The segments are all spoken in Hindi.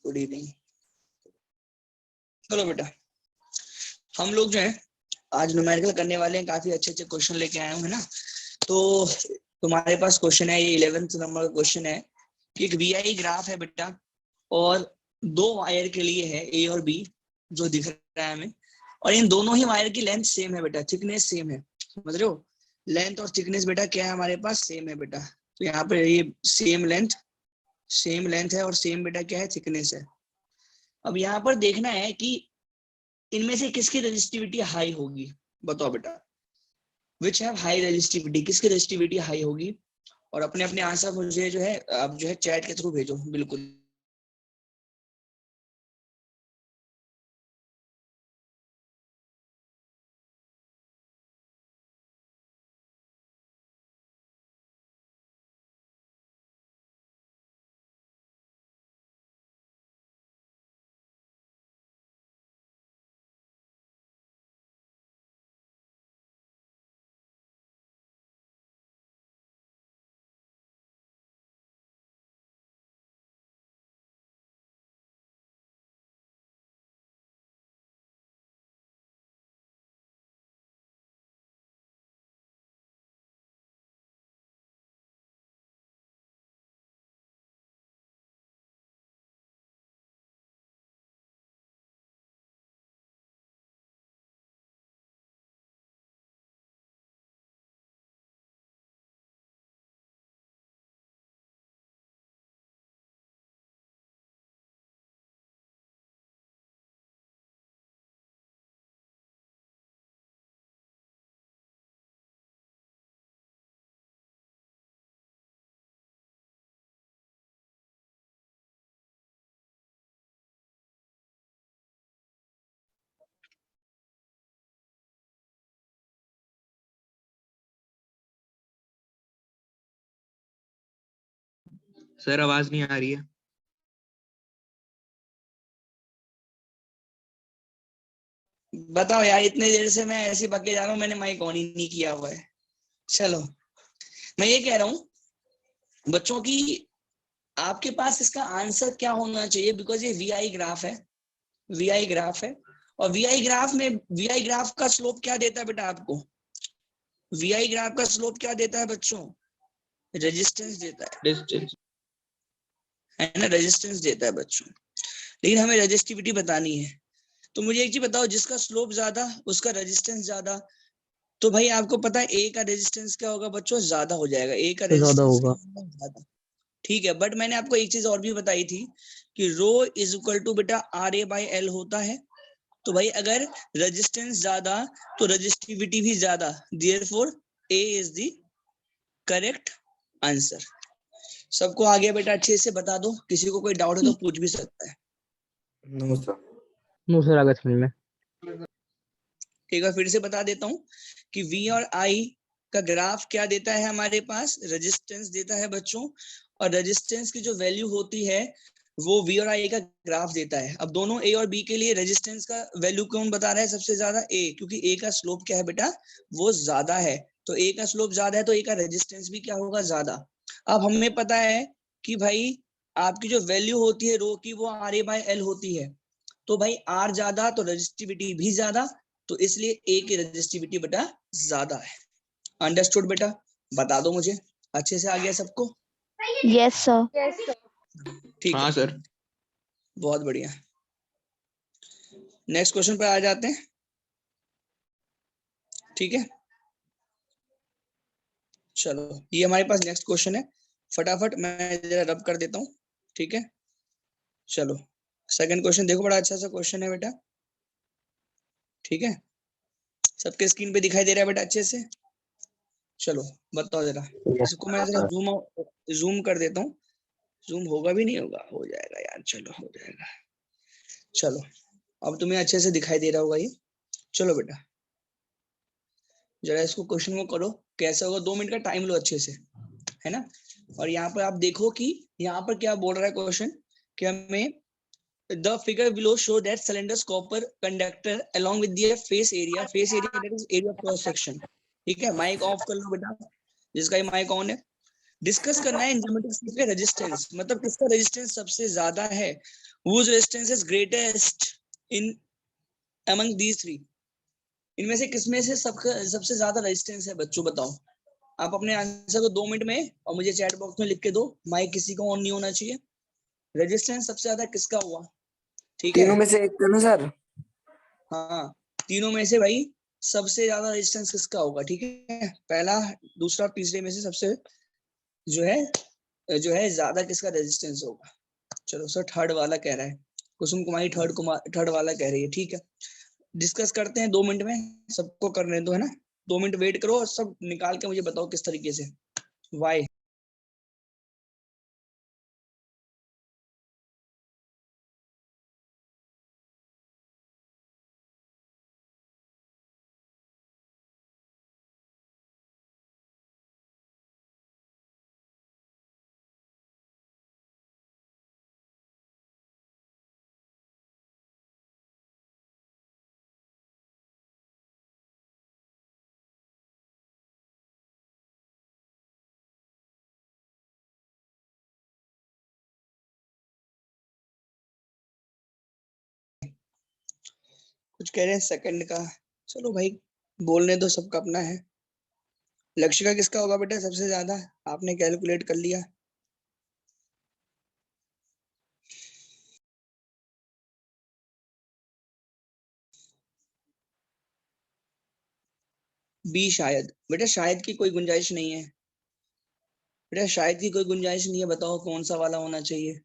Good evening. चलो बेटा, हम लोग जो है आज न्यूमेरिकल करने वाले हैं। काफी अच्छे अच्छे क्वेश्चन लेके आए हूँ, है ना। तो तुम्हारे पास क्वेश्चन है, ये 11th नंबर का क्वेश्चन है कि एक वीआई ग्राफ है बेटा, और दो वायर के लिए है ए और बी जो दिख रहा है हमें, और इन दोनों ही वायर की लेंथ सेम है बेटा, थिकनेस सेम है। समझ रहे हो, लेंथ और थिकनेस बेटा क्या है हमारे पास, सेम है बेटा। तो यहाँ पर ये सेम लेंथ है और सेम बेटा क्या है, थिकनेस है। अब यहाँ पर देखना है कि इनमें से किसकी रेजिस्टिविटी हाई होगी। बताओ बेटा, विच हैव हाई रेजिस्टिविटी, किसकी रेजिस्टिविटी हाई होगी। और अपने अपने आंसर मुझे जो है आप जो है चैट के थ्रू भेजो। बिल्कुल सर आवाज नहीं आ रही है। बताओ यार, इतने देर से मैं ऐसे बके जा रहा हूँ, मैंने माइक ऑन ही नहीं किया हुआ है। चलो, मैं ये कह रहा हूँ बच्चों की आपके पास इसका आंसर क्या होना चाहिए, बिकॉज ये वीआई ग्राफ है, वीआई ग्राफ है। और वीआई ग्राफ का स्लोप क्या देता है बेटा आपको, वीआई ग्राफ का स्लोप क्या देता है बच्चों, रेजिस्टेंस देता डिस्टेंस। है ना, रेजिस्टेंस देता है बच्चों। लेकिन हमें रेजिस्टिविटी बतानी है। तो मुझे एक चीज बताओ, जिसका स्लोप ज्यादा उसका रेजिस्टेंस ज्यादा, तो भाई आपको पता है ए का रेजिस्टेंस क्या होगा बच्चों, ज्यादा हो जाएगा। ए का ज्यादा रेजिस्टेंस होगा। ज्यादा, ठीक है। बट मैंने आपको एक चीज और भी बताई थी कि रो इज इक्वल टू बेटा आर ए बाई एल होता है। तो भाई अगर रेजिस्टेंस ज्यादा तो रेजिस्टिविटी भी ज्यादा, therefore A is the correct answer. सबको आ गया बेटा, अच्छे से बता दो, किसी को कोई डाउट है तो पूछ भी सकता है। नो सर आगे समझ में। एक बार फिर से बता देता हूँ कि V और I का ग्राफ क्या देता है हमारे पास, रेजिस्टेंस देता है बच्चों। और रेजिस्टेंस की जो वैल्यू होती है वो V और I का ग्राफ देता है। अब दोनों A और B के लिए रेजिस्टेंस का वैल्यू कौन बता रहा है सबसे ज्यादा, A, क्योंकि A का स्लोप क्या है बेटा, वो ज्यादा है। तो A का स्लोप ज्यादा है तो A का रेजिस्टेंस भी क्या होगा, ज्यादा। अब हमें पता है कि भाई आपकी जो वैल्यू होती है रो की वो RA बाय L होती है। तो भाई R ज्यादा तो रेजिस्टिविटी भी ज्यादा, तो इसलिए ए की रेजिस्टिविटी बेटा ज्यादा है। अंडरस्टूड बेटा, बता दो मुझे, अच्छे से आ गया सबको। Yes sir. ठीक हाँ है, सर। बहुत बढ़िया। नेक्स्ट क्वेश्चन पर आ जाते हैं, ठीक है। चलो, ये हमारे पास नेक्स्ट क्वेश्चन है, फटाफट मैं जरा रब कर देता हूँ, ठीक है। चलो, सेकंड क्वेश्चन देखो, बड़ा अच्छा सा क्वेश्चन है बेटा, ठीक है। सबके स्क्रीन पे दिखाई दे रहा है बेटा अच्छे से। चलो बताओ जरा, इसको मैं जरा जूम कर देता हूँ। जूम होगा भी नहीं होगा, हो जाएगा यार, चलो हो जाएगा। चलो, अब तुम्हें अच्छे से दिखाई दे रहा होगा ये। चलो बेटा, जरा इसको क्वेश्चन को करो, कैसा होगा, 2 मिनट का टाइम लो अच्छे से, है ना। और यहाँ पर आप देखो कि यहाँ पर क्या बोल रहा है क्वेश्चन, कि हमें the figure below show that cylinders copper conductor along with the face area that is area cross section, ठीक है। माइक ऑफ कर लो बेटा, जिसका माइक ऑन है। डिस्कस करना है एंजाइमेटिक पे रेजिस्टेंस, मतलब किसका रेजिस्टेंस सबसे ज्यादा है, whose resistance is greatest in among these three, इनमें से किसमें से सबसे ज्यादा रेजिस्टेंस है बच्चों, बताओ। आप अपने आंसर को 2 मिनट में और मुझे चैट बॉक्स में लिख के दो, माइक किसी का ऑन नहीं होना चाहिए। रेजिस्टेंस सबसे ज्यादा किसका हुआ, ठीक है? तीनों में से एक का ना सर? हाँ, तीनों में से भाई सबसे ज्यादा रेजिस्टेंस किसका होगा, ठीक है? पहला, दूसरा, तीसरे में से सबसे जो है ज्यादा किसका रेजिस्टेंस होगा। चलो सर, थर्ड वाला कह रहा है, कुसुम कुमारी थर्ड वाला कह रही है, ठीक है। डिस्कस करते हैं 2 मिनट में, सबको करने दो, है ना। 2 मिनट वेट करो और सब निकाल के मुझे बताओ किस तरीके से। वाई कुछ कह रहे हैं सेकंड का, चलो भाई बोलने दो, सबका अपना है। लक्ष्य का किसका होगा बेटा सबसे ज्यादा, आपने कैलकुलेट कर लिया। बी शायद, बेटा शायद की कोई गुंजाइश नहीं है, बेटा शायद की कोई गुंजाइश नहीं है, बताओ कौन सा वाला होना चाहिए।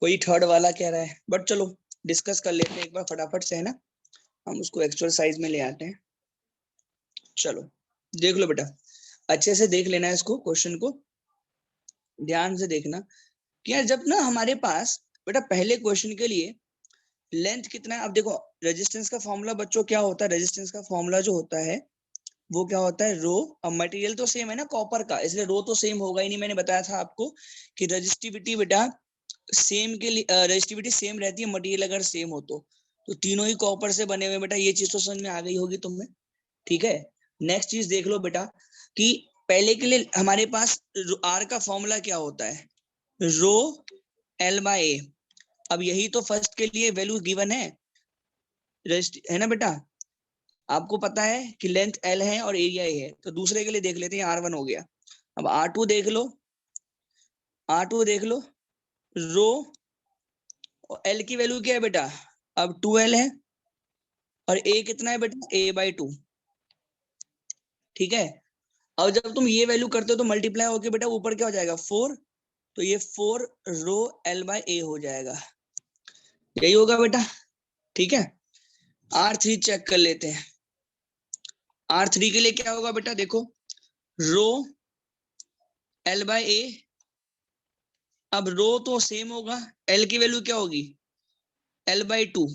कोई थर्ड वाला कह रहा है, बट चलो डिस्कस कर लेते हैं एक बार फटाफट से, है ना। हम उसको एक्सरसाइज में ले आते हैं। चलो देख लो बेटा, अच्छे से देख लेना है इसको, क्वेश्चन को ध्यान से देखना कि यार जब ना हमारे पास बेटा पहले क्वेश्चन के लिए लेंथ कितना है। अब देखो रेजिस्टेंस का फॉर्मूला बच्चों क्या होता है, रेजिस्टेंस का फॉर्मूला जो होता है वो क्या होता है, रो। अब मटेरियल तो सेम है ना कॉपर का, इसलिए रो तो सेम होगा ही नहीं। मैंने बताया था आपको कि रेजिस्टिविटी बेटा सेम के लिए रेजिस्टिविटी सेम रहती है मटेरियल अगर सेम हो तो तीनों ही कॉपर से बने हुए। बेटा ये चीज तो समझ में आ गई होगी तुम्हें, ठीक है। नेक्स्ट चीज देख लो बेटा कि पहले के लिए हमारे पास आर का फॉर्मूला क्या होता है, रो एल बाय ए। अब यही तो फर्स्ट के लिए वैल्यू गिवन है ना बेटा। आपको पता है कि लेंथ एल है और एरिया ए है, तो दूसरे के लिए देख लेते हैं, R1 हो गया। अब R2 देख लो, R2 देख लो, रो एल की वैल्यू क्या है बेटा, अब 2L है, और ए कितना है बेटा, A/2, ठीक है। और जब तुम ये वैल्यू करते हो तो मल्टीप्लाई होके बेटा ऊपर क्या हो जाएगा, 4, तो ये 4 रो L/A हो जाएगा, यही होगा बेटा, ठीक है। R3 चेक कर लेते हैं, R3 के लिए क्या होगा बेटा, देखो रो L/A। अब रो तो सेम होगा, L की वैल्यू क्या होगी, L/2,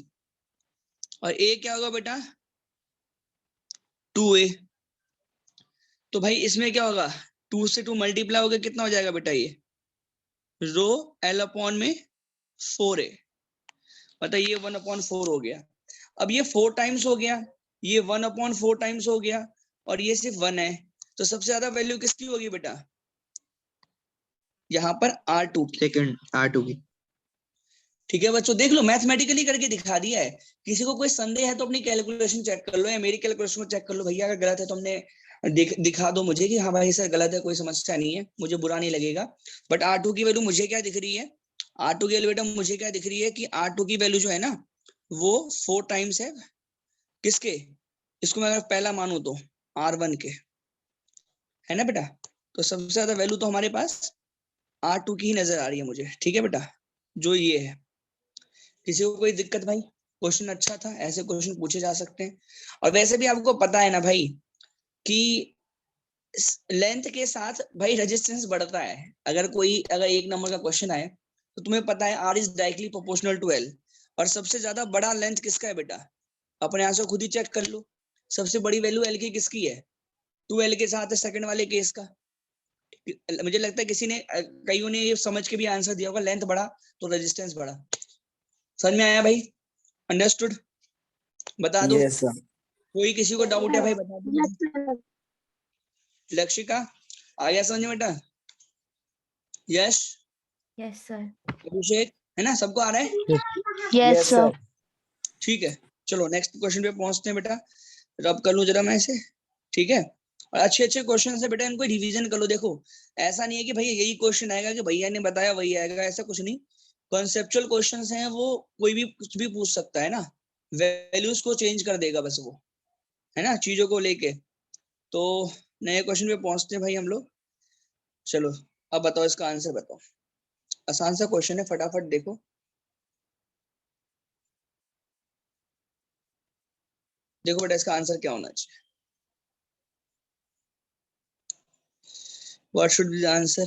और A क्या होगा बेटा 2A। तो भाई इसमें क्या होगा, 2 से 2 मल्टीप्लाई होगा, कितना हो जाएगा बेटा, ये रो L/में 4A, मतलब ये 1/4 हो गया। अब ये 4 टाइम्स हो गया, ये 1/4 टाइम्स हो गया, और ये सिर्फ 1 है, तो सबसे ज्यादा वैल्यू किसकी होगी बेटा, यहाँ पर R2 की। सेकंड R2 की। ठीक है बच्चों, देख लो मैथमेटिकली करके दिखा दिया है। किसी को कोई संदेह है तो अपनी कैलकुलेशन चेक कर लो, या मेरी कैलकुलेशन को चेक कर लो। भैया अगर गलत है तो हमने दिखा दो मुझे कि हाँ भाई सर गलत है, कोई समस्या नहीं है, मुझे बुरा नहीं लगेगा। बट R2 की वैल्यू मुझे क्या दिख रही है, R2 की वैल्यू बेटा मुझे क्या दिख रही है कि R2 की वैल्यू जो है ना वो 4 टाइम्स है किसके, इसको मैं अगर पहला मानू तो R1 के, है ना बेटा। तो सबसे ज्यादा वैल्यू तो हमारे पास R2 की ही नजर आ रही है मुझे, ठीक है बेटा, जो ये है। किसी को कोई दिक्कत भाई, क्वेश्चन अच्छा था, ऐसे क्वेश्चन पूछे जा सकते हैं। और वैसे भी आपको पता है ना भाई कि लेंथ के साथ भाई रेजिस्टेंस बढ़ता है। अगर 1 नंबर का क्वेश्चन आए तो तुम्हें पता है R is directly proportional to L, और सबसे ज्यादा बड़ा लेंथ किसका है बेटा, अपने आंसर खुद ही चेक कर लो। सबसे बड़ी वैल्यू L की किसकी है, 2L के साथ है सेकंड वाले केस का। मुझे लगता है कईयों ने ये समझ के भी आंसर दिया होगा, लेंथ बढ़ा तो रेजिस्टेंस बढ़ा। समझ में आया भाई, अंडरस्टूड, बता दो। Yes sir. कोई किसी को डाउट है भाई बता दो। लक्ष्य का आ गया समझ में बेटा, यश, यस सर। अभिषेक, है ना, सबको आ रहा है? Yes sir. ठीक है, चलो नेक्स्ट क्वेश्चन पे पहुंचते हैं बेटा। रब कर लूं जरा मैं इसे, ठीक है। और अच्छे अच्छे क्वेश्चन से बेटा इनको रिवीजन कर लो। देखो ऐसा नहीं है कि भैया यही क्वेश्चन आएगा कि भैया ने बताया वही आएगा, ऐसा कुछ नहीं। कॉन्सेप्चुअल क्वेश्चंस हैं, वो कोई भी कुछ भी पूछ सकता है ना, वैल्यूज को चेंज कर देगा बस वो, है ना, चीजों को लेके। तो नए क्वेश्चन पे पहुंचते हैं भाई हम लोग। चलो अब बताओ, इसका आंसर बताओ। आसान सा क्वेश्चन है, फटाफट देखो। देखो बेटा इसका आंसर क्या होना चाहिए। What should be the answer?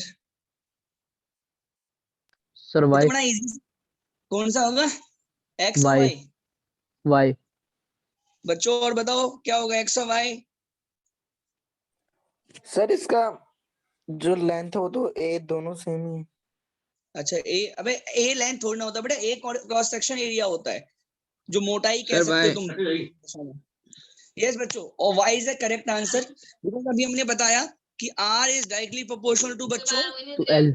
Sir ये तो वाई। बड़ा इजी, कौन सा होगा? एक्स और वाई। वाई? वाई। बच्चों और बताओ क्या होगा, एक्स और वाई? सर इसका जो लेंथ है वो तो ए दोनों सेम ही है। अच्छा ए, अबे ए लेंथ थोड़ी ना होता बेटा, ए क्रॉस सेक्शन एरिया होता है, जो मोटाई कह सर सकते हो वाई। तुम। यस बच्चों, और Y is the correct answer, because अभी हमने बताया कि R is directly proportional to बच्चों, तो एल।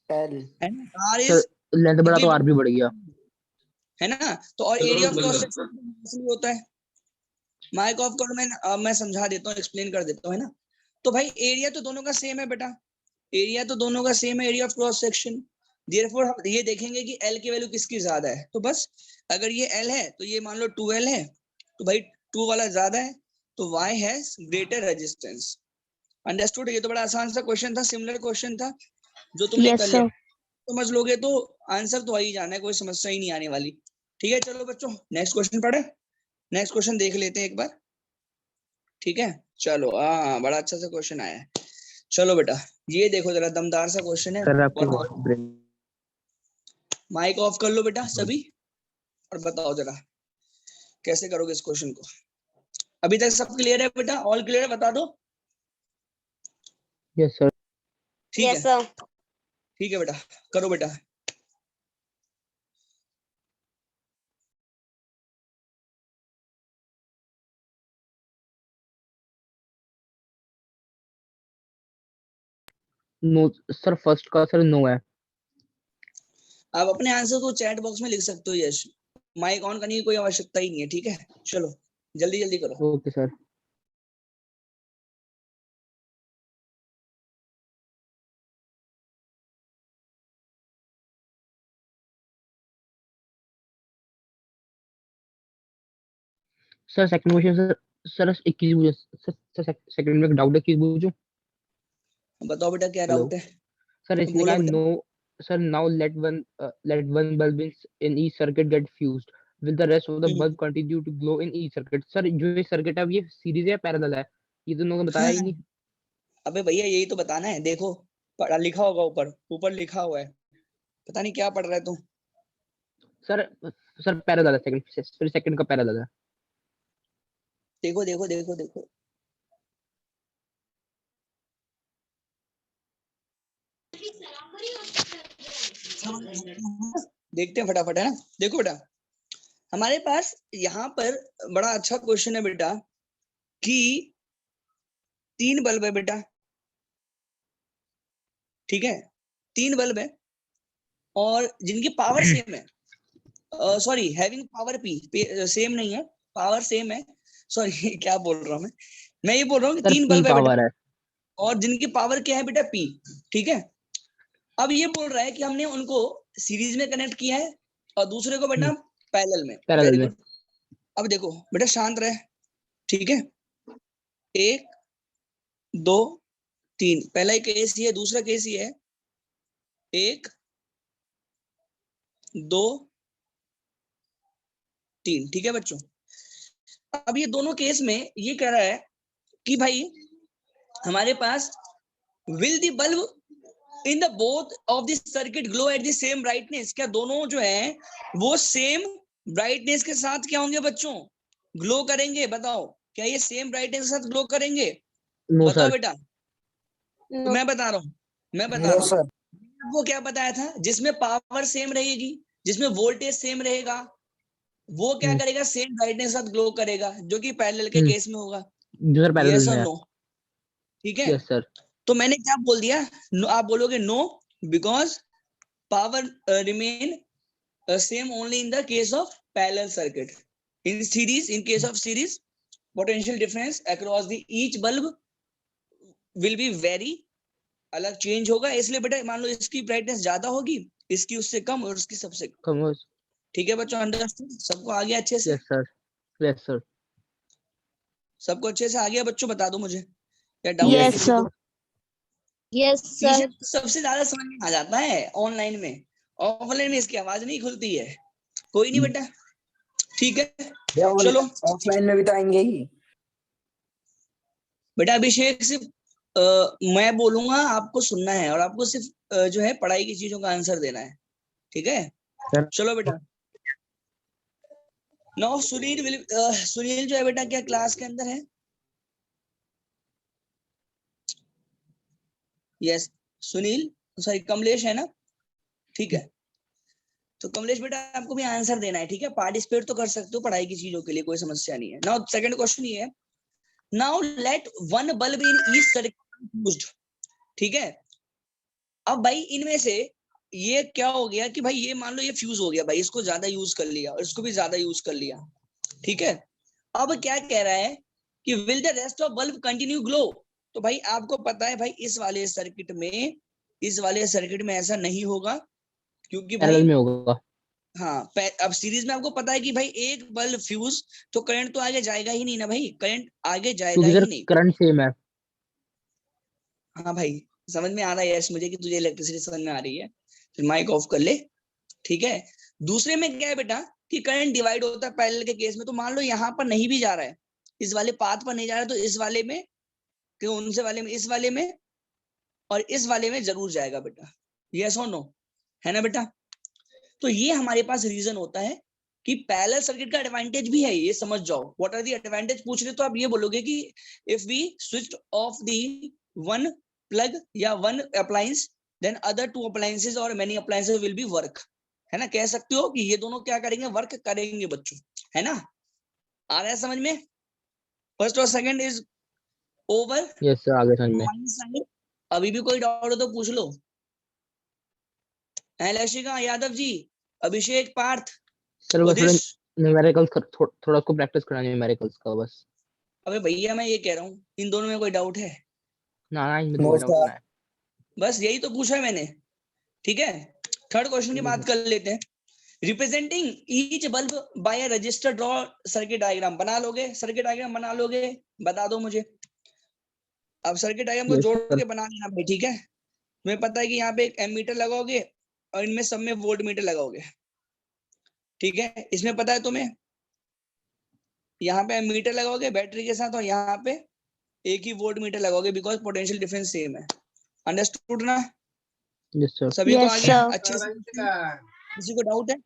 एल है ना, आर सर इज लेंथ बढ़ा तो आर भी बढ़ गया। है ना, तो और एरिया ऑफ क्रॉस सेक्शन होता है। माइक ऑफ करो, मैं समझा देता हूँ, एक्सप्लेन कर देता हूँ, है ना। तो भाई एरिया तो दोनों का सेम है बेटा, एरिया तो दोनों का सेम है, area of cross section. Therefore हम ये देखेंगे कि एल की वैल्यू किसकी ज्यादा है। तो बस अगर ये एल है तो ये मान लो 2L है, तो भाई 2 वाला ज्यादा है, तो Y has greater resistance. Understood? ये तो बड़ा आसान सा क्वेश्चन था, सिमिलर क्वेश्चन था, जो तुमने कर लिया, समझ लोगे तो आंसर तो आ ही जाना है, कोई समस्या ही नहीं आने वाली। ठीक है, चलो बच्चों नेक्स्ट क्वेश्चन पढ़े, नेक्स्ट क्वेश्चन देख लेते हैं एक बार। ठीक है, चलो हाँ बड़ा अच्छा सा क्वेश्चन आया है। चलो बेटा ये देखो जरा, दमदार सा क्वेश्चन है। सर आपकी ब्रेक। माइक ऑफ कर लो बेटा सभी, और बताओ जरा कैसे करोगे इस क्वेश्चन को। अभी तक सब क्लियर है बेटा? ऑल क्लियर है, बता दो। Yes sir. ठीक है, ठीक है बेटा, करो बेटा। नो सर, फर्स्ट का सर नो है। आप अपने आंसर को चैट बॉक्स में लिख सकते हो यश, माइक ऑन करने की कोई आवश्यकता ही नहीं है। ठीक है, चलो जल्दी जल्दी करो। Okay sir. Sir second question sir. Sir 21 पूछो सर। सेकंड में डाउट है, 21 पूछो। बताओ बेटा क्या हेलो डाउट है? सर, इसने बोलो कहा बेटा। No. Sir now let one bulb in each circuit get fused. Will the rest of the bulb continue to glow in each circuit? Sir जो ये सर्किट है अब ये सीरीज है पैरेलल है, ये तो लोगों ने बताया ही नहीं। अबे भैया यही तो बताना है, देखो पढ़ा लिखा होगा, ऊपर ऊपर लिखा हुआ है, पता नहीं क्या पढ़ रहा है तू। सर सर पैरेलल है, सेकंड सेकंड का पैरेलल है। देखो देखो देखो देखो, देखते हैं फटाफट, है ना। देखो बेटा हमारे पास यहाँ पर बड़ा अच्छा क्वेश्चन है बेटा, कि 3 बल्ब है बेटा, ठीक है, 3 बल्ब है और जिनकी पावर सेम है, sorry having power P, same नहीं है, पावर सेम है, सॉरी क्या बोल रहा हूँ मैं ये बोल रहा हूँ कि सर 3 पी बल्ब है बेटा पावर है। और जिनकी पावर क्या है बेटा पी, ठीक है। अब ये बोल रहा है कि हमने उनको सीरीज में कनेक्ट किया है और दूसरे को बेटा पैरेलल में। पैरेलल वेरी में। गुड। अब देखो बेटा शांत रहे, ठीक है, 1 2 3, पहला केस ये है, दूसरा केस ये है, 1 2 3, ठीक है बच्चों। अब ये दोनों केस में ये कह रहा है कि भाई हमारे पास will the bulb in the both of the circuit glow at the same brightness, क्या दोनों जो है वो सेम ब्राइटनेस के साथ क्या होंगे बच्चों, ग्लो करेंगे? बताओ क्या ये सेम ब्राइटनेस के साथ ग्लो करेंगे? नो बताओ सर। बेटा। तो मैं बता रहा हूँ, मैं बता नो रहा हूँ, सर। वो क्या बताया था, जिसमें पावर सेम रहेगी, जिसमें वोल्टेज सेम रहेगा, वो क्या करेगा, सेम ब्राइटनेस के साथ ग्लो करेगा, जो कि पैरेलल के केस में होगा। जो सर पैरेलल यस और में है। नो? ठीक है, यस सर। तो मैंने क्या बोल दिया, नो, आप बोलोगे no, because power remain same only in the case of parallel circuit. In series, in case of series, potential difference across the each bulb will be very अलग चेंज होगा, इसलिए बेटा मान लो इसकी ब्राइटनेस ज्यादा होगी, इसकी उससे कम और उसकी सबसे कम। Come on. ठीक है बच्चों, अंडरस्टूड? सबको आ गया अच्छे से? Yes, sir. Yes, sir. सबको अच्छे से आ गया बच्चों? बता दो मुझे, या डाउट है Yes, किसी sir. को? Yes, पीछे sir. सबसे ज्यादा समझ में आ जाता है ऑनलाइन में, ऑफलाइन में इसकी आवाज नहीं खुलती है। कोई नहीं बेटा, ठीक है चलो। ऑफलाइन में भी तो आएंगे ही। बेटा अभिषेक सिर्फ मैं बोलूंगा, आपको सुनना है और आपको सिर्फ जो है पढ़ाई की चीजों का आंसर देना है, ठीक है? सर। चलो बेटा, नाउ सुनील जो है बेटा क्या क्लास के अंदर है? यस सुनील, सॉरी कमलेश है ना? ठीक है, तो कमलेश बेटा आपको भी आंसर देना है, ठीक है? पार्टिसिपेट तो कर सकते हो पढ़ाई की चीजों के लिए, कोई समस्या नहीं है। नाउ सेकंड क्वेश्चन ये है, now let one bulb in each circuit used, ठीक है? अब भाई इनमें से ये क्या हो गया कि भाई ये मान लो ये फ्यूज हो गया भाई, इसको ज्यादा यूज कर लिया और इसको भी ज्यादा यूज कर लिया, ठीक है? अब क्या कह रहा है कि will the rest of bulb continue glow? तो भाई आपको पता है भाई इस वाले सर्किट में ऐसा नहीं होगा, क्योंकि भाई Parallel में होगा. हाँ अब सीरीज में आपको पता है कि भाई एक बल्ब फ्यूज तो करंट तो आगे जाएगा ही नहीं ना भाई, करंट आगे जाएगा क्योंकि ही सर नहीं। करंट सेम है. हाँ भाई समझ में आ रहा है यश मुझे कि तुझे इलेक्ट्रिसिटी समझ में आ रही है, फिर माइक ऑफ कर ले, ठीक है? दूसरे में क्या है बेटा कि करंट डिवाइड होता है पैरेलल के केस में, तो मान लो यहाँ पर नहीं भी जा रहा है, इस वाले पाथ पर नहीं जा रहा है, तो इस वाले में, क्यों उनसे वाले में, इस वाले में और इस वाले में जरूर जाएगा बेटा। यस और नो, है ना बेटा? तो ये हमारे पास रीजन होता है कि पैरेलल सर्किट का एडवांटेज भी है, ये समझ जाओ। व्हाट आर द एडवांटेज पूछ रहे तो आप ये बोलोगे कि if we switch off the one plug या one appliance, then other two appliances और many appliances will be work, है ना? कह सकते हो कि ये दोनों क्या करेंगे, वर्क करेंगे बच्चों, है ना? आ रहा है समझ में? फर्स्ट और second is over. Yes, sir. आगे समझ में. अभी भी कोई डाउट हो तो पूछ लो। लक्षिका, यादव जी, अभिषेक, पार्थ, सर बस थोड़ा उदिश। न्यूमेरिकल्स थोड़ा उसको प्रैक्टिस कराना न्यूमेरिकल्स का बस. अबे भैया मैं ये कह रहा हूँ, इन दोनों में कोई डाउट है? ना इनमें No, कोई डाउट sir. ना है. बस यही तो पूछा है मैंने, ठीक है? थर्ड क्वेश्चन की बात कर लेते हैं। Representing each bulb bye a resistor, draw circuit diagram. बना लोगे सर्किट डायग्राम? बना लोगे? बता दो मुझे। अब सर्किट डायग्राम को Yes, जोड़ sir. के बना लेना भाई, ठीक है? तुम्हें पता है कि यहाँ पे एक एमीटर लगाओगे और इनमें सब में वोल्ट मीटर लगाओगे, ठीक है? इसमें पता है तुम्हें, यहाँ पे एमीटर लगाओगे बैटरी के साथ और यहाँ पे एक ही वोल्ट मीटर लगाओगे, बिकॉज पोटेंशियल डिफरेंस सेम है। अंडरस्टूड ना? Yes, sir. सभी को Yes, आ गया sir. अच्छे से? किसी को डाउट है?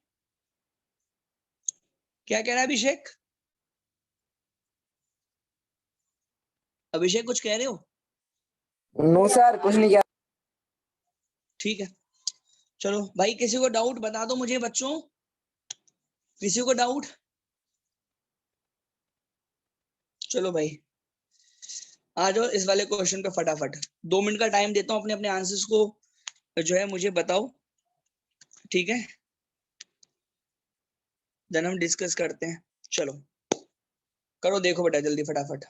क्या कह रहा है अभिषेक? अभिषेक कुछ कह रहे हो? नो सर, कुछ नहीं किया। ठीक है चलो भाई, किसी को डाउट बता दो मुझे बच्चों, किसी को डाउट? चलो भाई आ जाओ इस वाले क्वेश्चन पे फटाफट। 2 मिनट का टाइम देता हूँ, अपने अपने आंसर्स को जो है मुझे बताओ, ठीक है? देन हम डिस्कस करते हैं। चलो करो, देखो बेटा जल्दी फटाफट।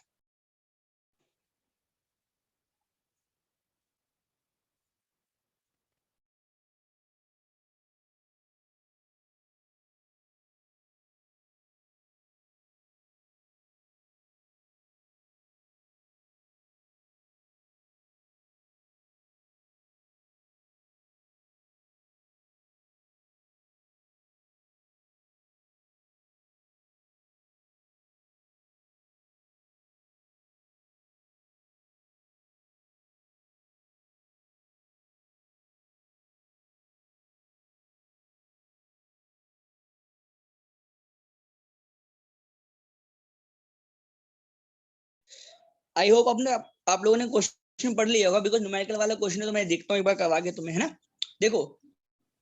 आई होप अपने आप लोगों ने क्वेश्चन पढ़ लिया होगा, बिकॉज न्यूमेरिकल वाला क्वेश्चन है तो मैं देखता हूँ एक बार करवा के तुम्हें, है ना? देखो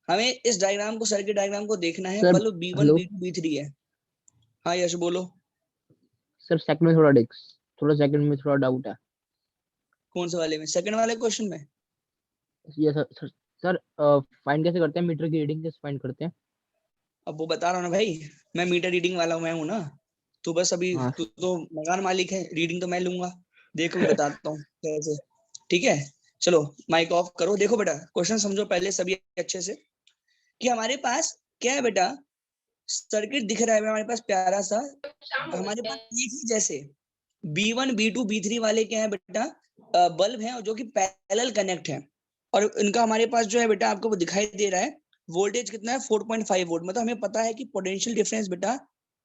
हमें इस डायग्राम को, सर्किट डायग्राम को देखना है। Sir, bulb B1 hello. B2 B3 है। हाँ यश बोलो। सर सेकंड में थोड़ा सेकंड में थोड़ा डाउट है. कौन से वाले में? सेकंड वाले क्वेश्चन में? Yes, sir. सर फाइंड कैसे करते हैं, मीटर की रीडिंग कैसे फाइंड करते हैं? अब वो बता रहा हूँ ना भाई, मैं मीटर रीडिंग वाला मैं हूँ ना, तू बस अभी हाँ तू तो मकान मालिक है, रीडिंग तो मैं लूंगा। देखो मैं बताता हूँ कैसे। ठीक है, चलो माइक ऑफ करो। देखो बेटा क्वेश्चन समझो पहले सभी अच्छे से, कि हमारे पास क्या है बेटा, सर्किट दिख रहा है हमारे पास प्यारा सा, हमारे पास एक ही जैसे B1 B2 B3 वाले क्या है बेटा, बल्ब हैं जो कि पैरेलल कनेक्ट है, और इनका हमारे पास जो है बेटा आपको वो दिखाई दे रहा है, वोल्टेज कितना है 4.5 वोल्ट। मतलब हमें पता है कि पोटेंशियल डिफरेंस बेटा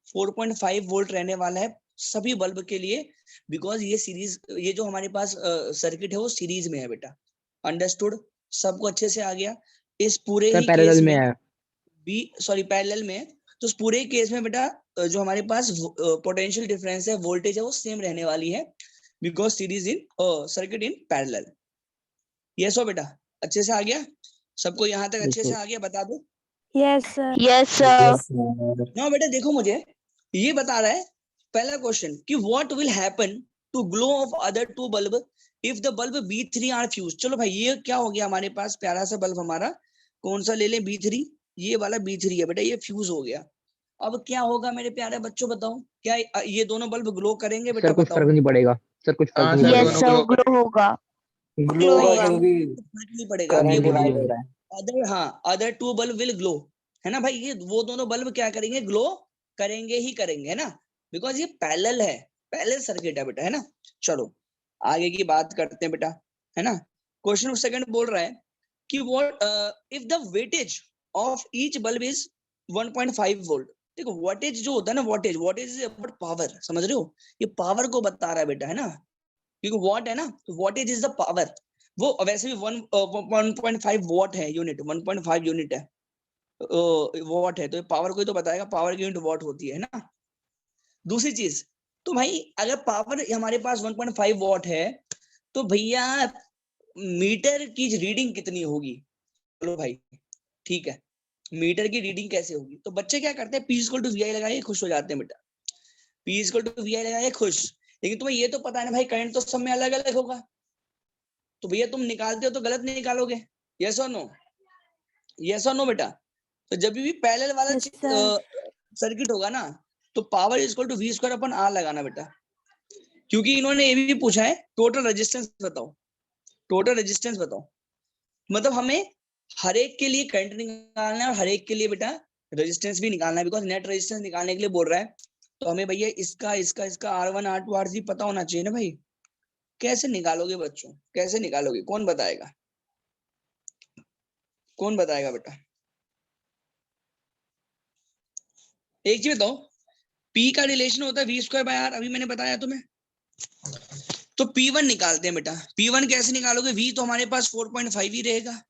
4.5 वोल्ट रहने वाला है सभी बल्ब के लिए, बिकॉज ये सीरीज, ये जो हमारे पास सर्किट है वो सीरीज में है बेटा। अंडरस्टूड? सबको अच्छे से आ गया? इस पूरे सर ही केस पैरेलल में में है। पैरेलल में, तो उस पूरे केस में बेटा जो हमारे पास पोटेंशियल डिफरेंस है, वोल्टेज है, वो सेम रहने वाली है, because series in circuit in parallel. Yes हो बेटा? अच्छे से आ गया सबको? यहाँ तक अच्छे से आ गया? बता दो। Yes, sir. Yes, sir. ना बेटा देखो मुझे ये बता रहा है पहला क्वेश्चन कि what will happen to glow of other two bulb if the bulb B3 are fuse. चलो भाई ये क्या हो गया, हमारे पास प्यारा सा बल्ब हमारा, कौन सा ले लें, B3, ये वाला B3 है बेटा, ये फ्यूज हो गया। अब क्या होगा मेरे प्यारे बच्चों, बताओ क्या ये दोनों बल्ब ग्लो करेंगे बेटा? सर कुछ बताओ। फर्क नहीं पड़ेगा, सर कुछ फर्क हाँ नहीं सर, Yes, पड़ेगा। दोनों sir. ग्लो Glow होगा. ग्लो Glow होगा होगा. क्योंकि फर्क नहीं पड़ेगा, अब ये करंट बोल जी डिवाइड जी हो रहा है। अदर, हाँ other two bulb will glow, है ना भाई, ये वो दोनों बल्ब क्या करेंगे, ग्लो करेंगे ही करेंगे, है ना, बिकॉज ये पैरेलल है, पैरेलल सर्किट है बेटा, है ना। चलो आगे की बात करते हैं बेटा, है ना। क्वेश्चन सेकंड बोल रहा है कि what if the weightage of each bulb is 1.5 volt. देखो वोल्टेज जो होता है ना, वोल्टेज इज अबाउट पावर, समझ रहे हो, ये पावर को बता रहा है बेटा, है ना, क्योंकि वॉट है ना, तो वॉटेज इज द पावर। वो वैसे भी 1.5 वॉट है, यूनिट 1.5 यूनिट है, वॉट है, तो पावर को ही तो बताएगा, पावर की यूनिट वॉट होती है ना। दूसरी चीज, तो भाई अगर पावर हमारे पास 1.5 वॉट है, तो भैया मीटर की रीडिंग कितनी होगी? चलो भाई ठीक है, मीटर की रीडिंग कैसे होगी, तो बच्चे क्या करते हैं, P = VI लगाए खुश हो जाते हैं बेटा, P = VI लगाए खुश। लेकिन तुम्हें ये तो पता है ना भाई, करंट तो सब में अलग अलग होगा, तो भैया तुम निकालते हो तो गलत निकालोगे। यस और नो? यस और नो बेटा? तो जब भी पैरेलल वाला Yes, sir. सर्किट होगा ना, तो पावर = V² लगाना बेटा, क्योंकि इन्होंने ये भी पूछा है टोटल रेजिस्टेंस बताओ, टोटल रेजिस्टेंस बताओ, मतलब हमें हर एक के लिए करंट निकालना है और हर एक के लिए बेटा रेजिस्टेंस भी निकालना है, बिकॉज नेट रेजिस्टेंस निकालने के लिए बोल रहा है। तो हमें भैया इसका इसका इसका R1 R2 R3 पता होना चाहिए ना भाई। कैसे निकालोगे बच्चों, कैसे निकालोगे, कौन बताएगा, कौन बताएगा बेटा? एक चीज बताओ, P का रिलेशन होता है V²/R, अभी मैंने बताया तुम्हें। तो P1 निकालते हैं बेटा, P1 कैसे निकालोगे, V तो हमारे पास 4.5 ही रहेगा,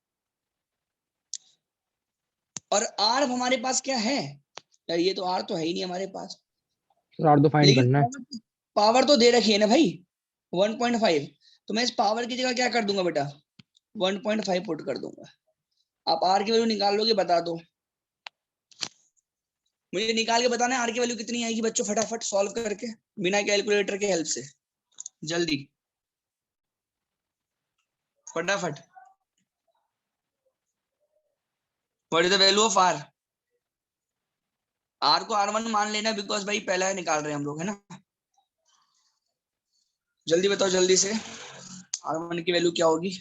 और R हमारे पास क्या है यार, ये तो R तो है ही नहीं हमारे पास, सर और तो फाइंड लेकिन करना है। पावर तो दे रखी है ना भाई 1.5, तो मैं इस पावर की जगह क्या कर दूंगा बेटा, 1.5 पुट कर दूंगा। आप R की वैल्यू निकाल लोगे, बता दो मुझे, निकाल के बताना है R की वैल्यू कितनी आएगी बच्चों, फटाफट सॉल्व करके बिना कैलकुलेटर के हेल्प से, जल्दी फटाफट। What is the value of R? R को R1 मान लेना, बिकॉज भाई पहला है निकाल रहे हैं हम लोग, है ना। जल्दी बताओ जल्दी से, R1 की वैल्यू क्या होगी?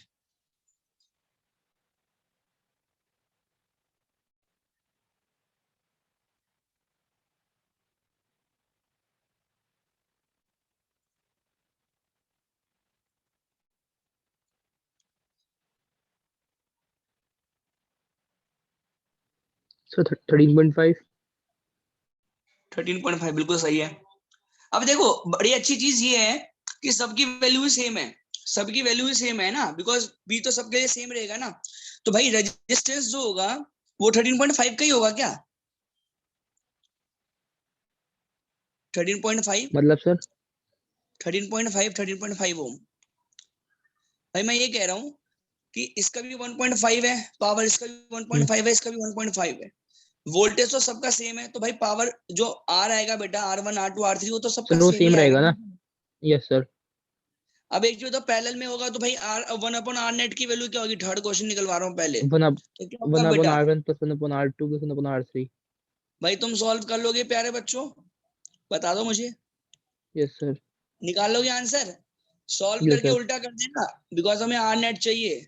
सर 13.5। 13.5 बिल्कुल सही है। अब देखो बड़ी अच्छी चीज ये है कि सबकी वैल्यू सेम है, सबकी वैल्यू सेम है ना, बिकॉज B तो सबके लिए सेम रहेगा ना। तो भाई रेजिस्टेंस जो होगा वो 13.5 का ही होगा क्या? 13.5, मतलब सर 13.5 ओम। भाई मैं ये कह रहा हूँ कि इसका भी 1.5 है पावर, इसका भी 1.5 है, इसका भी 1.5 है, वोल्टेज तो सबका सेम है, तो भाई पावर जो R आएगा बेटा, R1 R2 R3, वो तो सबका सर वो सेम ही सेम आएगा रहेगा ना। ना। Yes sir. अब एक चीज तो पैरेलल में होगा तो भाई आर 1/r नेट की वैल्यू क्या होगी? थर्ड क्वेश्चन निकलवा रहा हूँ पहले, तो क्या होगा 1 बेटा? upon R1 plus 1 upon R2 plus 1 upon R3. भाई तुम सॉल्व कर लोगे प्यारे बच्चों? बता दो मुझे, Yes sir. निकाल लोगे आंसर? सॉल्व Yes करके sir. उल्टा कर देना, बिकॉज हमें आर नेट चाहिए।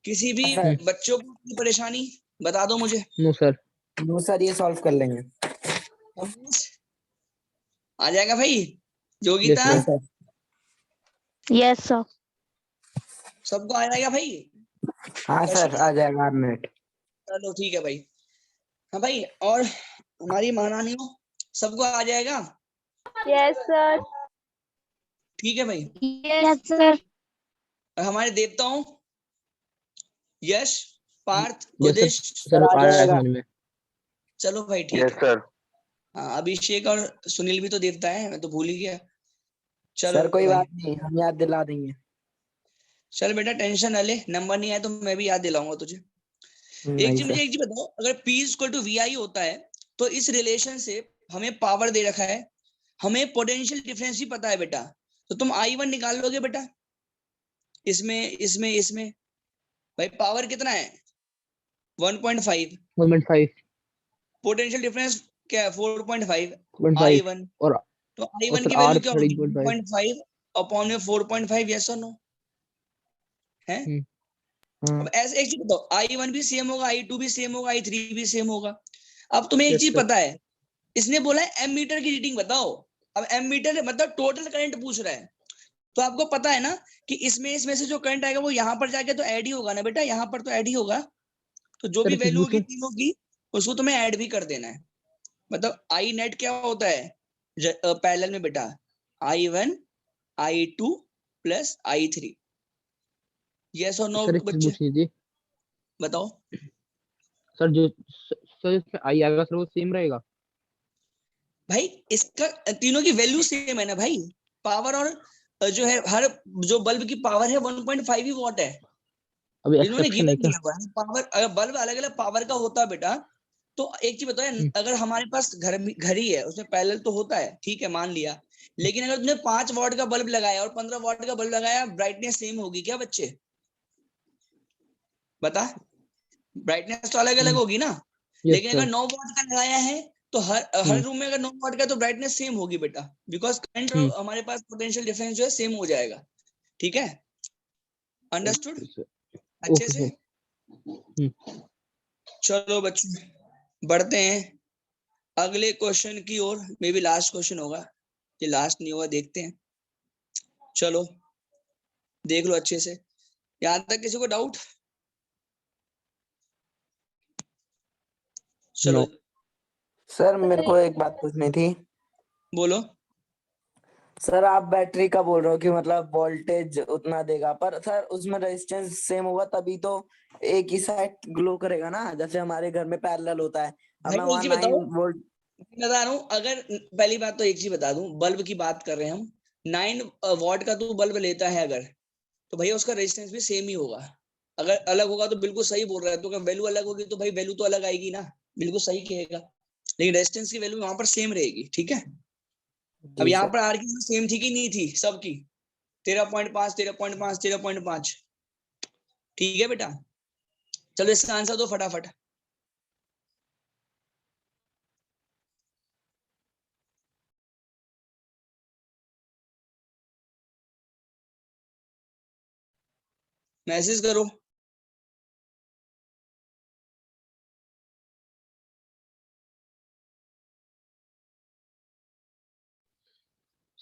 किसी भी सर बच्चों को कोई परेशानी बता दो मुझे। No sir. नो सर, ये सॉल्व कर लेंगे। आ जाएगा भाई Yes Yogita? sir. Yes sir. Yes, sir. सबको आ जाएगा भाई? हाँ सर, आ जाएगा आर्नेट। चलो ठीक है भाई। हाँ भाई, और हमारी महारानियों सबको आ जाएगा? Yes, sir. ठीक है भाई। Yes, sir. और हमारे देवताओं यश, पार्थ, Yes sir. उदेश? सर आ आ रहा है जाएगा। समझ में। चलो भाई ठीक यस है। सर। हाँ, अभिषेक और सुनील भी तो देवता है, मैं तो भूल ही गया। चलो सर कोई भाई, बात नहीं, हम याद दिला देंगे। चल बेटा टेंशन न ले, नंबर नहीं आए तो मैं भी याद दिलाऊंगा तुझे। नहीं मुझे सर। एक चीज बताओ, अगर P इक्वल टू VI होता है तो इस रिलेशन से हमें पावर दे रखा है, हमें पोटेंशियल डिफरेंस भी पता है बेटा, तो तुम I1 निकाल लोगे बेटा? इसमें भाई पावर कितना है? 1.5। 1.5. पोटेंशियल डिफरेंस क्या है? 4.5। 4.5 I1, और तो I1 सर की वैल्यू R क्या होगी? 13.5. 1.5 अपॉन में 4.5। यस और नो है? हाँ अब ऐसे एक चीज बताओ, I1 भी सेम होगा, I2 भी सेम होगा, I3 भी सेम होगा। अब तुम्हें एक Yes चीज sir. पता है, इसने बोला है एम मीटर की रीडिंग बताओ। अब एम मीटर मतलब टोटल करंट पूछ रहा है, तो आपको पता है ना कि इसमें से जो करंट आएगा वो यहाँ पर जाके तो ऐड ही होगा ना बेटा, यहाँ पर तो ऐड ही होगा। तो जो सर भी एक चीज वैल्यू होगी पूछूं? तीनों की, उसको तुम्हें ऐड भी कर देना है। मतलब आई नेट क्या होता है पैरेलल में बेटा? I1 I2 plus I3। Yes और नो सर एक चीज बच्चे पूछनी थी बताओ। सर, जो सर इसमें आई आएगा सर वो सेम रहेगा? भाई इसका तीनों की वैल्यू सेम है ना भाई, पावर और जो है हर जो बल्ब की पावर है 1.5 ही वॉट है। अभी इन्होंने एक्सेप्शन है गिवन क्या? दिया हुआ है पावर, अगर बल्ब अलग अलग पावर का होता बेटा तो एक चीज बताओ, अगर हमारे पास घर ही है उसमें पैरेलल तो होता है, ठीक है मान लिया, लेकिन अगर तुमने 5 वॉट का बल्ब लगाया और 15 वॉट का बल्ब लगाया, ब्राइटनेस सेम होगी क्या बच्चे? बता, ब्राइटनेस तो अलग अलग होगी ना। यस लेकिन अगर सर. 9 वॉट का लगाया है तो हर रूम में अगर 9 वॉट का तो ब्राइटनेस सेम होगी बेटा, बिकॉज करंट और हमारे पास पोटेंशियल डिफरेंस जो है सेम हो जाएगा। ठीक है, अंडरस्टूड अच्छे ओके से? सर. चलो बच्चों बढ़ते हैं अगले क्वेश्चन की ओर। मे बी लास्ट क्वेश्चन होगा, ये लास्ट नहीं होगा, देखते हैं। चलो देख लो अच्छे से, यहां तक किसी को डाउट? चलो नो. सर, मेरे को एक बात पूछनी थी। बोलो। सर आप बैटरी का बोल रहे हो कि मतलब वोल्टेज उतना देगा, पर सर उसमें रेजिस्टेंस सेम होगा तभी तो एक ही साइड ग्लो करेगा ना, जैसे हमारे घर में पैरेलल होता है। अब भाई मैं एक वहां चीज 9 बताओ, वोल्ट। बता रहा हूँ, अगर पहली बात तो एक चीज बता दूं, बल्ब की बात कर रहे हैं हम, 9 वॉट का तू बल्ब लेता है अगर, तो भैया उसका रेजिस्टेंस भी सेम ही होगा। अगर अलग होगा तो बिल्कुल सही बोल रहा है, तो अगर वैल्यू अलग होगी तो भाई वैल्यू तो अलग आएगी ना, बिल्कुल सही कहेगा, लेकिन रेजिस्टेंस की वैल्यू वहां पर सेम रहेगी। ठीक है, अब जी यहाँ सर। पर आर की सेम थी कि नहीं थी सबकी? 13.5 13.5 13.5। ठीक है बेटा, चलो इसका आंसर दो फटाफट। मैसेज करो।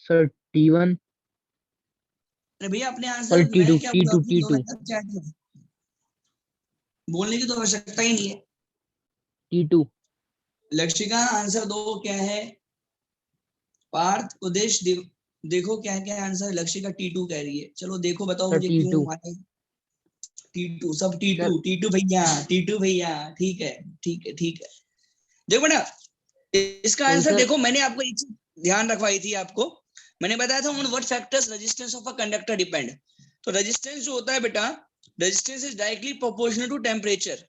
Sir T1. अरे भैया अपने सर आंसर मैं T2 क्या T2 बोला T2 चैट में, बोलने की तो आवश्यकता ही नहीं है। T2. लक्षिका आंसर दो क्या है? पार्थ उद्देश्य देखो क्या क्या आंसर। लक्षिका T2 कह रही है, चलो देखो बताओ सर मुझे क्यों T2. आए T2, सब T2 सर T2 भैया, T2 भैया, ठीक है ठीक है ठीक है। देखो ना इसका तो आंसर सर देखो, मैंने आपको एक चीज ध्यान रखवाई थी आपको, मैंने बताया था on what factors resistance of a conductor depend. तो रेजिस्टेंस जो होता है बेटा, resistance is directly proportional to temperature.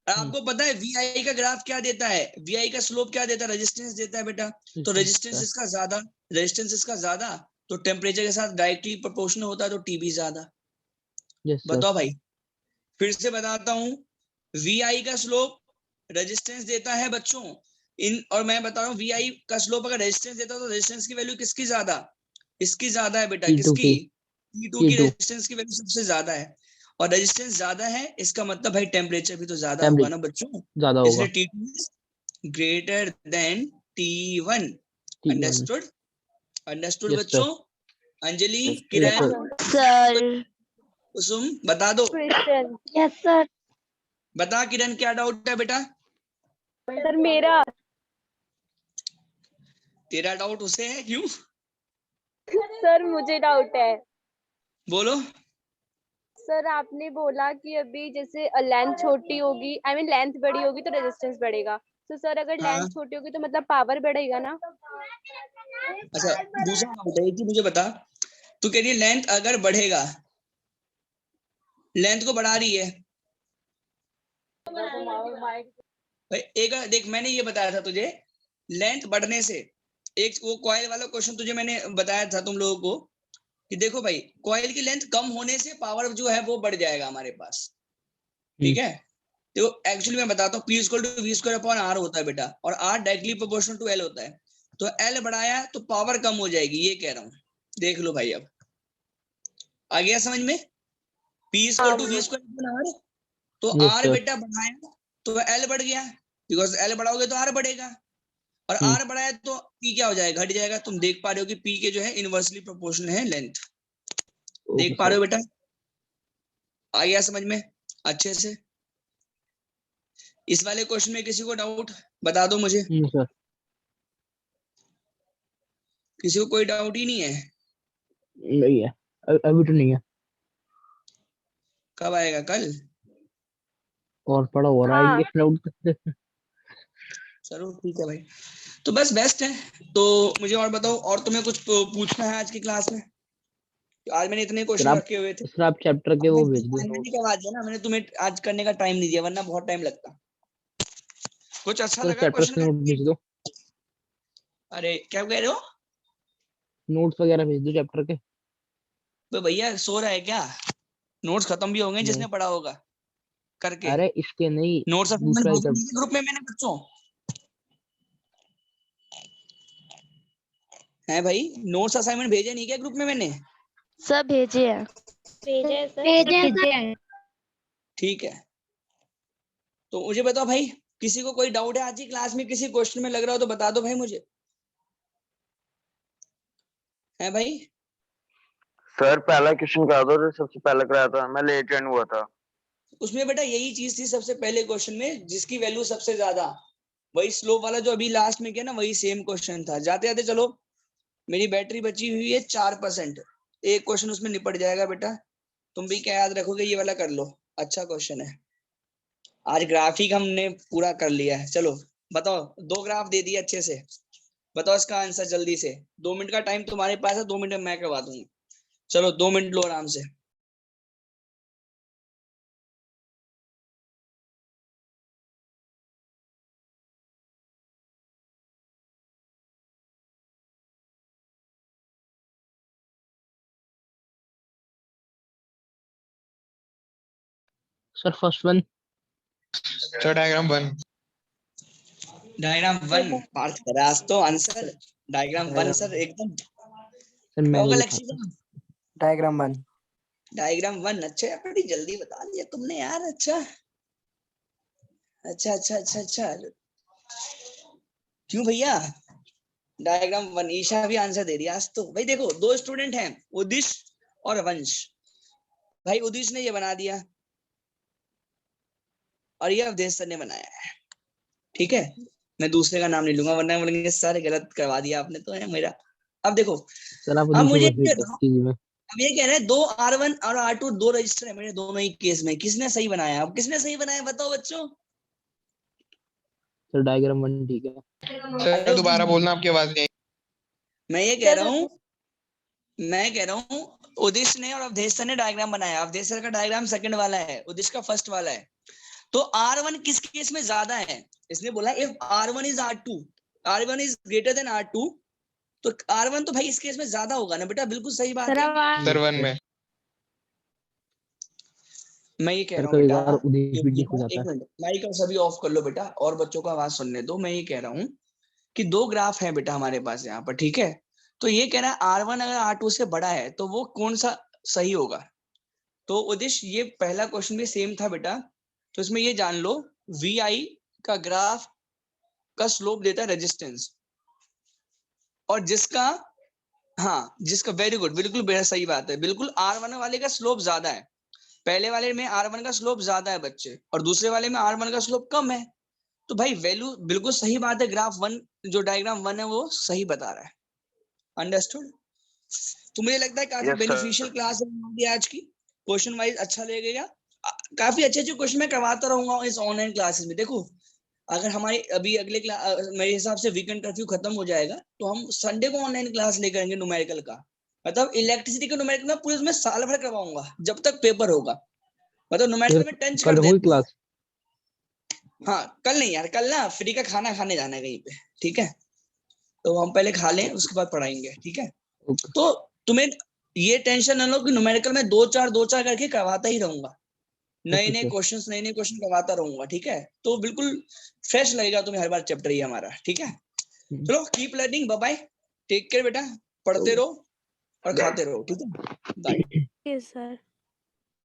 और आपको पता है वीआई का ग्राफ क्या देता है, वीआई का स्लोप क्या देता है? रेजिस्टेंस देता है बेटा। तो सर रेजिस्टेंस इसका ज्यादा, रेजिस्टेंस इसका ज्यादा, तो टेम्परेचर के साथ डायरेक्टली प्रोपोर्शनल होता है, तो टीबी ज्यादा। Yes sir. बताओ भाई, फिर से बताता हूँ, वी आई का स्लोप रेजिस्टेंस देता है बच्चों इन, और मैं बता रहा हूँ वी आई का स्लोप अगर रेजिस्टेंस देता है तो रेजिस्टेंस की वैल्यू किसकी ज्यादा, इसकी ज्यादा है बेटा, T2 किसकी, की। T2 की T2 रेजिस्टेंस की वैल्यू सबसे ज्यादा है, और रेजिस्टेंस ज्यादा है इसका मतलब भाई टेम्परेचर भी तो ज्यादा होगा ना बच्चों, ज्यादा होगा। इसलिए T2 is greater than T1। T1 understood, understood yes बच्चों। सर। अंजलि, Yes, किरण, सर। कुसुम, बता दो, क्वेश्चन यस सर। बता किरण क्या डाउट है बेटा, सर मेरा, तेरा डाउट उसे है क्यों, सर मुझे डाउट है। बोलो। सर आपने बोला कि अभी जैसे लेंथ छोटी होगी, आई मीन लेंथ बड़ी होगी तो रेजिस्टेंस बढ़ेगा, तो सर अगर हाँ, लेंथ छोटी होगी तो मतलब पावर बढ़ेगा ना? अच्छा दूसरा डाउट है कि मुझे बता, तू कह रही है लेंथ अगर बढ़ेगा, लेंथ को बढ़ा रही है भाई, एक देख मैंने ये बताया था तुझे, लेंथ बढ़ने से, एक वो कॉइल वाला क्वेश्चन तुझे मैंने बताया था तुम लोगों को कि देखो भाई कॉइल की लेंथ कम होने से पावर जो है वो बढ़ जाएगा हमारे पास, ठीक है। तो एक्चुअली मैं बताता हूँ, P = V² अपॉन R होता है बेटा, और R directly proportional to L होता है, तो L बढ़ाया तो पावर कम हो जाएगी, ये कह रहा हूँ, देख लो भाई अब आ गया समझ में। P = V² अपॉन R, तो यस R सर। बेटा बढ़ाया तो L बढ़ गया, बिकॉज L बढ़ाओगे तो R बढ़ेगा, और R बढ़ाया तो P क्या हो जाएगा, घट जाएगा। तुम देख पा रहे हो कि P के जो है इनवर्सली प्रोपोर्शनल है लेंथ, देख पा रहे हो बेटा, आ गया समझ में अच्छे से। इस वाले क्वेश्चन में किसी को डाउट बता दो मुझे, सर। किसी को कोई डाउट ही नहीं है, नहीं है, अभी तो नहीं है, कब आएगा, कल? और पड़ा हो रहा है हाँ। ये डाउट। चलो ठीक है भाई, तो बस बेस्ट है। तो मुझे और बताओ, और तुम्हें कुछ पूछना है आज की क्लास में? आज मैंने इतने सर क्वेश्चन आप रखे हुए थे, सर आप चैप्टर के वो भेज दो मैंने नोट्स। करवा दिया ना, मैंने तुम्हें आज करने का टाइम नहीं दिया, वरना बहुत टाइम लगता। कुछ अच्छा सर लगा चैप्टर क्वेश्चन के नोट करके? भेज दो, अरे क्या कह रहे हो, नोट्स वगैरह भेज दो चैप्टर के। तो भैया सो रहा है क्या, नोट्स खत्म भी होंगे जिसने नहीं, पढ़ा होगा करके, अरे इसके नहीं, नोट्स असाइनमेंट दूसरा भेजे आइटम। नहीं ग्रुप में मैंने बच्चों, है भाई, नोट्स असाइनमेंट भेजे नहीं क्या ग्रुप में मैंने? सब भेजे हैं। भेजे हैं सर। ठीक है, तो मुझे बताओ भाई, किसी को कोई डाउट है आज की क्लास में, किसी क्वेश्चन में लग रहा हो तो बता दो भाई मुझे, है भाई? सर पहला क्वेश्चन करा दो जो सबसे पहले कराया था, मैं लेट ज्वाइन हुआ था। उसमें बेटा यही चीज थी सबसे पहले क्वेश्चन में, जिसकी वैल्यू सबसे ज्यादा, वही स्लोप वाला जो अभी लास्ट में किया ना, वही सेम क्वेश्चन था। जाते जाते चलो, मेरी बैटरी बची हुई है 4%, एक क्वेश्चन उसमें निपट जाएगा बेटा, तुम भी क्या याद रखोगे, ये वाला कर लो, अच्छा क्वेश्चन है। आज ग्राफिक हमने पूरा कर लिया है। चलो बताओ, 2 ग्राफ दे दिए अच्छे से, बताओ इसका आंसर जल्दी से, 2 मिनट का टाइम तुम्हारे पास है, 2 मिनट में मैं करवा दूंगा, चलो 2 मिनट लो आराम से। Sir first one. Sir diagram 1। Diagram 1 Parth करा आज तो आंसर, डायग्राम 1 सर एकदम। सर क्या मैंने होगा लिखा लक्ष्य था। का? डायग्राम 1। डायग्राम 1, अच्छा बड़ी जल्दी बता दिया तुमने यार, अच्छा अच्छा अच्छा अच्छा अच्छा, क्यों भैया? डायग्राम 1 ईशा भी आंसर दे दिया आज तो। भाई देखो 2 स्टूडेंट हैं, उदिश और वंश, भाई उदिश ने ये बना दिया और ये अवधेश सर ने बनाया है, ठीक है। मैं दूसरे का नाम नहीं लूंगा वरना बोलेंगे सर गलत करवा दिया आपने, तो है मेरा। अब देखो, सर आप अब दूसरे मुझे को कीजिए। अब ये कह रहे हैं 2 R1 और R2 2 रजिस्टर है मेरे दोनों ही केस में, किसने सही बनाया? अब किसने सही बनाया बताओ बच्चों? सर डायग्राम 1 ठीक है। सर दोबारा बोलना, आपकी आवाज नहीं आई। मैं ये कह रहा हूँ, मैं कह रहा हूँ उदिश ने और अवधेश सर ने डायग्राम बनाया, अवधेश सर का डायग्राम सेकंड वाला है, उदिश का फर्स्ट वाला है। तो R1 किस केस में ज्यादा है? इसने बोला if R1 is R2, R1 is greater than R2, तो R1 तो भाई इस केस में ज्यादा होगा ना बेटा, बिल्कुल सही बात सर है। अब सर 1 में। मैं ये कह सर रहा हूँ कभी बेटा, बार उदय कि भी ये हो जाता एक है। मिनट माइक और सभी ऑफ कर लो बेटा, और बच्चों को आवाज सुनने दो। मैं ये कह रहा हूँ कि दो ग्राफ है बेटा हमारे पास यहाँ पर, ठीक है। तो ये कह रहा है R1 अगर R2 से बड़ा है तो वो कौन सा सही होगा। तो उद्देश्य ये पहला क्वेश्चन भी सेम था बेटा, तो इसमें ये जान लो VI का ग्राफ का स्लोप देता है रेजिस्टेंस, और जिसका, हाँ जिसका, वेरी गुड, बिल्कुल बेहद सही बात है, बिल्कुल R1 वाले का स्लोप ज्यादा है। पहले वाले में R1 का स्लोप ज्यादा है बच्चे, और दूसरे वाले में R1 का स्लोप कम है। तो भाई वैल्यू बिल्कुल सही बात है, ग्राफ 1 जो डायग्राम 1 है वो सही बता रहा है। अंडरस्टूड। तो मुझे लगता है काफी Yes, sir. बेनिफिशियल क्लास है हमारी आज की, क्वेश्चन वाइज अच्छा लगेगा। काफी अच्छे अच्छे क्वेश्चन मैं करवाता रहूंगा इस ऑनलाइन क्लासेस में। देखो अगर हमारी अभी अगले मेरे हिसाब से वीकेंड कर्फ्यू खत्म हो जाएगा तो हम संडे को ऑनलाइन क्लास लेकर आएंगे न्यूमेरिकल का, मतलब इलेक्ट्रिसिटी का न्यूमेरिकल में पूरे उसमें साल भर करवाऊंगा जब तक पेपर होगा, मतलब न्यूमेरिकल में टंच कल कर होगी देते हैं। क्लास? हाँ कल नहीं यार, कल ना फ्री का खाना खाने जाना है कहीं पे, ठीक है। तो हम पहले खा लें उसके बाद पढ़ाएंगे, ठीक है। ओके। तो तुम्हें ये टेंशन न लो कि न्यूमेरिकल में दो चार करके करवाता ही रहूंगा, नए नए सर। क्वेश्चन करवाता रहूंगा, ठीक है। तो बिल्कुल फ्रेश लगेगा तुम्हें हर बार चैप्टर ये हमारा, ठीक है। चलो keep learning, bye bye, take care बेटा, पढ़ते रहो और खाते रहो, ठीक है, बाय। Yes sir.